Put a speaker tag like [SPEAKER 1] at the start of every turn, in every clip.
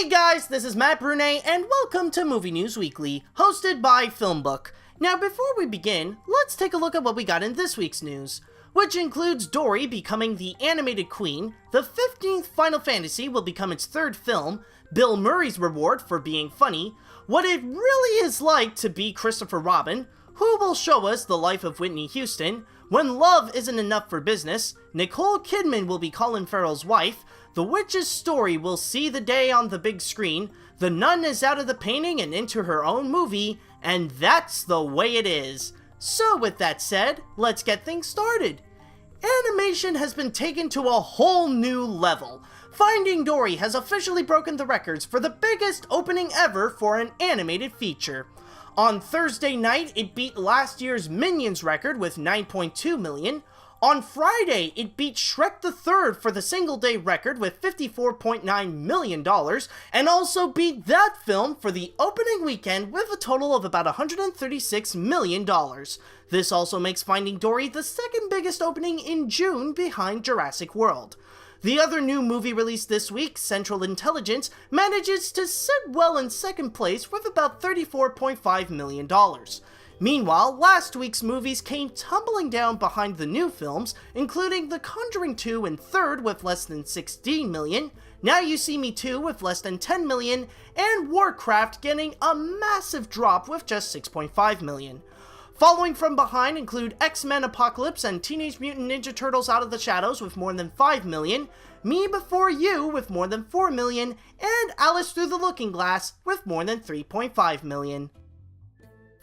[SPEAKER 1] Hey guys, this is Matt Brunet, and welcome to Movie News Weekly, hosted by FilmBook. Now before we begin, let's take a look at what we got in this week's news, which includes Dory becoming the animated queen, the 15th Final Fantasy will become its third film, Bill Murray's reward for being funny, what it really is like to be Christopher Robin, who will show us the life of Whitney Houston, when love isn't enough for business, Nicole Kidman will be Colin Farrell's wife, The Witch's story will see the day on the big screen, the nun is out of the painting and into her own movie, and that's the way it is. So with that said, let's get things started. Animation has been taken to a whole new level. Finding Dory has officially broken the records for the biggest opening ever for an animated feature. On Thursday night, it beat last year's Minions record with 9.2 million. On Friday, it beat Shrek the Third for the single-day record with $54.9 million, and also beat that film for the opening weekend with a total of about $136 million. This also makes Finding Dory the second biggest opening in June behind Jurassic World. The other new movie released this week, Central Intelligence, manages to sit well in second place with about $34.5 million. Meanwhile, last week's movies came tumbling down behind the new films, including The Conjuring 2 in third with less than $16 million, Now You See Me 2 with less than $10 million, and Warcraft getting a massive drop with just $6.5 million. Following from behind include X-Men Apocalypse and Teenage Mutant Ninja Turtles Out of the Shadows with more than $5 million, Me Before You with more than $4 million, and Alice Through the Looking Glass with more than $3.5 million.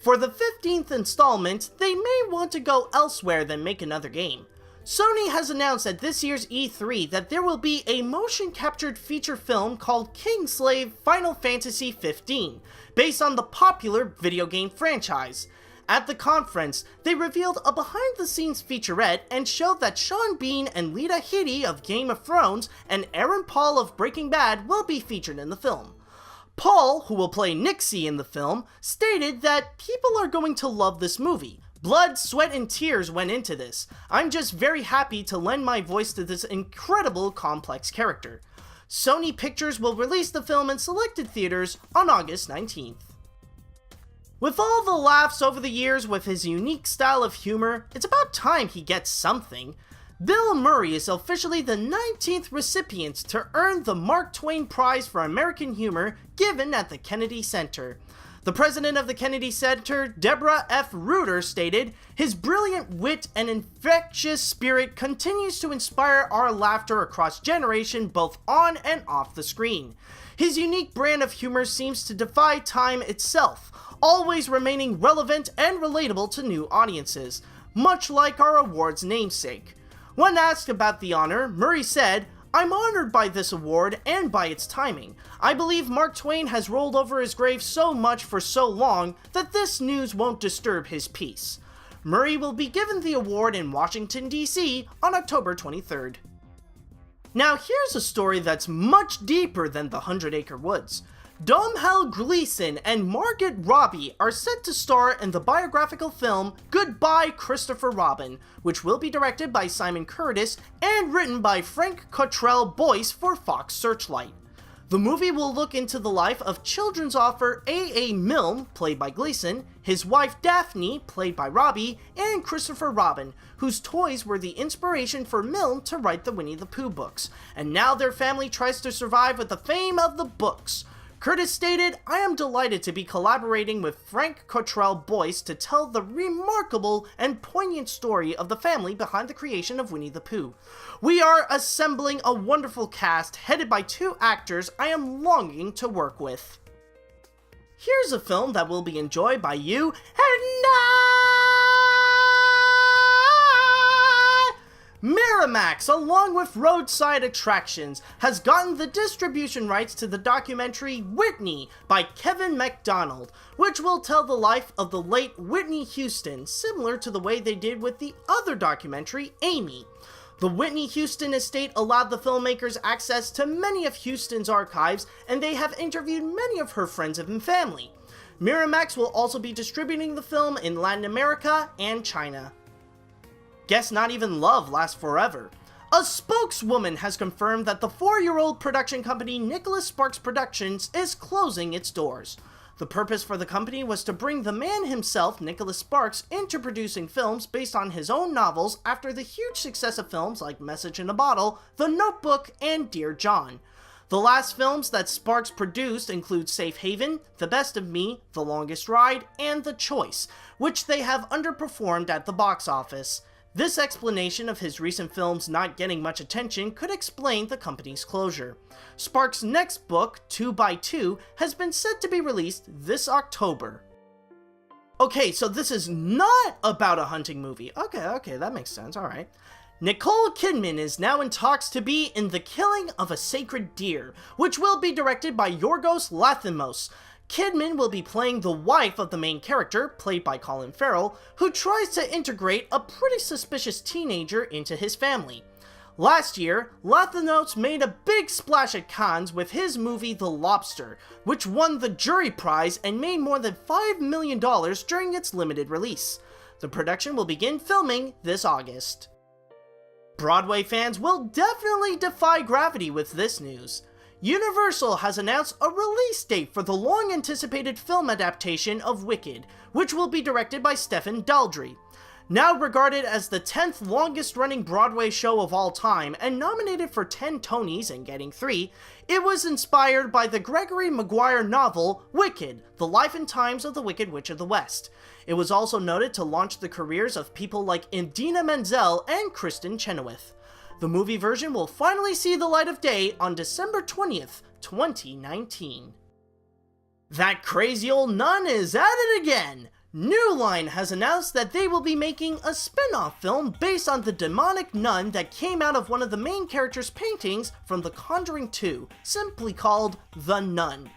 [SPEAKER 1] For the 15th installment, they may want to go elsewhere than make another game. Sony has announced at this year's E3 that there will be a motion-captured feature film called Kingslave Final Fantasy XV, based on the popular video game franchise. At the conference, they revealed a behind-the-scenes featurette and showed that Sean Bean and Lita Headey of Game of Thrones and Aaron Paul of Breaking Bad will be featured in the film. Paul, who will play Nixie in the film, stated that people are going to love this movie. Blood, sweat, and tears went into this. I'm just very happy to lend my voice to this incredible, complex character. Sony Pictures will release the film in selected theaters on August 19th. With all the laughs over the years with his unique style of humor, it's about time he gets something. Bill Murray is officially the 19th recipient to earn the Mark Twain Prize for American Humor given at the Kennedy Center. The president of the Kennedy Center, Deborah F. Reuter, stated, "His brilliant wit and infectious spirit continues to inspire our laughter across generations both on and off the screen. His unique brand of humor seems to defy time itself, always remaining relevant and relatable to new audiences, much like our award's namesake." When asked about the honor, Murray said, "I'm honored by this award and by its timing. I believe Mark Twain has rolled over his grave so much for so long that this news won't disturb his peace." Murray will be given the award in Washington, D.C. on October 23rd. Now here's a story that's much deeper than the 100 Acre Woods. Dormhall, Gleeson, and Robbie are set to star in the biographical film Goodbye Christopher Robin, which will be directed by Simon Curtis and written by Frank Cottrell Boyce for Fox Searchlight. The movie will look into the life of children's author A.A. Milne, played by Gleeson, his wife Daphne, played by Robbie, and Christopher Robin, whose toys were the inspiration for Milne to write the Winnie the Pooh books, and now their family tries to survive with the fame of the books. Curtis stated, "I am delighted to be collaborating with Frank Cottrell Boyce to tell the remarkable and poignant story of the family behind the creation of Winnie the Pooh. We are assembling a wonderful cast headed by two actors I am longing to work with." Here's a film that will be enjoyed by you and Miramax, along with Roadside Attractions, has gotten the distribution rights to the documentary Whitney by Kevin MacDonald, which will tell the life of the late Whitney Houston, similar to the way they did with the other documentary, Amy. The Whitney Houston estate allowed the filmmakers access to many of Houston's archives, and they have interviewed many of her friends and family. Miramax will also be distributing the film in Latin America and China. Guess Not Even Love Lasts Forever. A spokeswoman has confirmed that the 4-year-old production company Nicholas Sparks Productions is closing its doors. The purpose for the company was to bring the man himself, Nicholas Sparks, into producing films based on his own novels after the huge success of films like Message in a Bottle, The Notebook, and Dear John. The last films that Sparks produced include Safe Haven, The Best of Me, The Longest Ride, and The Choice, which they have underperformed at the box office. This explanation of his recent films not getting much attention could explain the company's closure. Sparks' next book, 2x2, has been set to be released this October. Okay, so this is not about a hunting movie. Okay, that makes sense, alright. Nicole Kidman is now in talks to be in The Killing of a Sacred Deer, which will be directed by Yorgos Lanthimos. Kidman will be playing the wife of the main character, played by Colin Farrell, who tries to integrate a pretty suspicious teenager into his family. Last year, Lanthimos made a big splash at Cannes with his movie The Lobster, which won the jury prize and made more than $5 million during its limited release. The production will begin filming this August. Broadway fans will definitely defy gravity with this news. Universal has announced a release date for the long-anticipated film adaptation of Wicked, which will be directed by Stephen Daldry. Now regarded as the 10th longest-running Broadway show of all time and nominated for 10 Tonys and getting 3, it was inspired by the Gregory Maguire novel Wicked, The Life and Times of the Wicked Witch of the West. It was also noted to launch the careers of people like Idina Menzel and Kristen Chenoweth. The movie version will finally see the light of day on December 20th, 2019. That crazy old nun is at it again! New Line has announced that they will be making a spin-off film based on the demonic nun that came out of one of the main character's paintings from The Conjuring 2, simply called The Nun.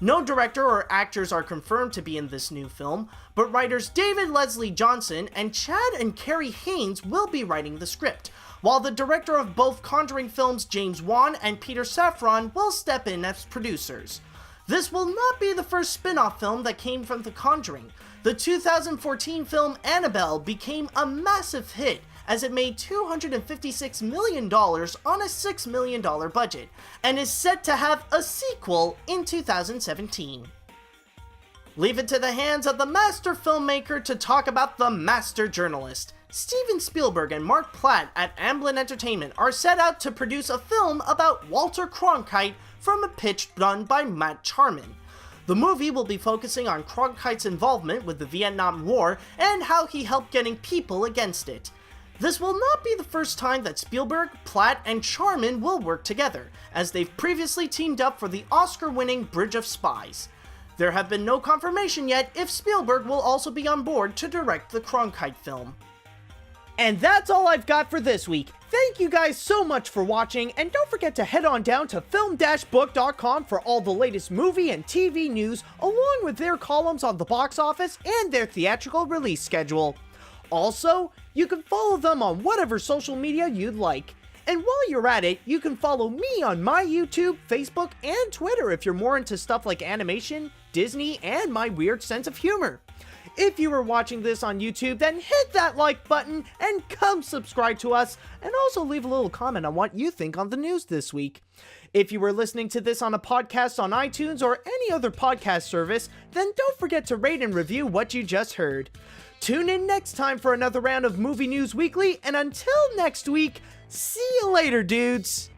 [SPEAKER 1] No director or actors are confirmed to be in this new film, but writers David Leslie Johnson and Chad and Carrie Haynes will be writing the script, while the director of both Conjuring films, James Wan and Peter Safran, will step in as producers. This will not be the first spin-off film that came from The Conjuring. The 2014 film Annabelle became a massive hit, as it made $256 million on a $6 million budget, and is set to have a sequel in 2017. Leave it to the hands of the master filmmaker to talk about the master journalist. Steven Spielberg and Mark Platt at Amblin Entertainment are set out to produce a film about Walter Cronkite from a pitch done by Matt Charman. The movie will be focusing on Cronkite's involvement with the Vietnam War and how he helped getting people against it. This will not be the first time that Spielberg, Platt, and Charman will work together, as they've previously teamed up for the Oscar-winning Bridge of Spies. There have been no confirmation yet if Spielberg will also be on board to direct the Cronkite film. And that's all I've got for this week. Thank you guys so much for watching, and don't forget to head on down to film-book.com for all the latest movie and TV news, along with their columns on the box office and their theatrical release schedule. Also, you can follow them on whatever social media you'd like. And while you're at it, you can follow me on my YouTube, Facebook, and Twitter if you're more into stuff like animation, Disney, and my weird sense of humor. If you were watching this on YouTube, then hit that like button and come subscribe to us, and also leave a little comment on what you think on the news this week. If you were listening to this on a podcast on iTunes or any other podcast service, then don't forget to rate and review what you just heard. Tune in next time for another round of Movie News Weekly, and until next week, see you later, dudes!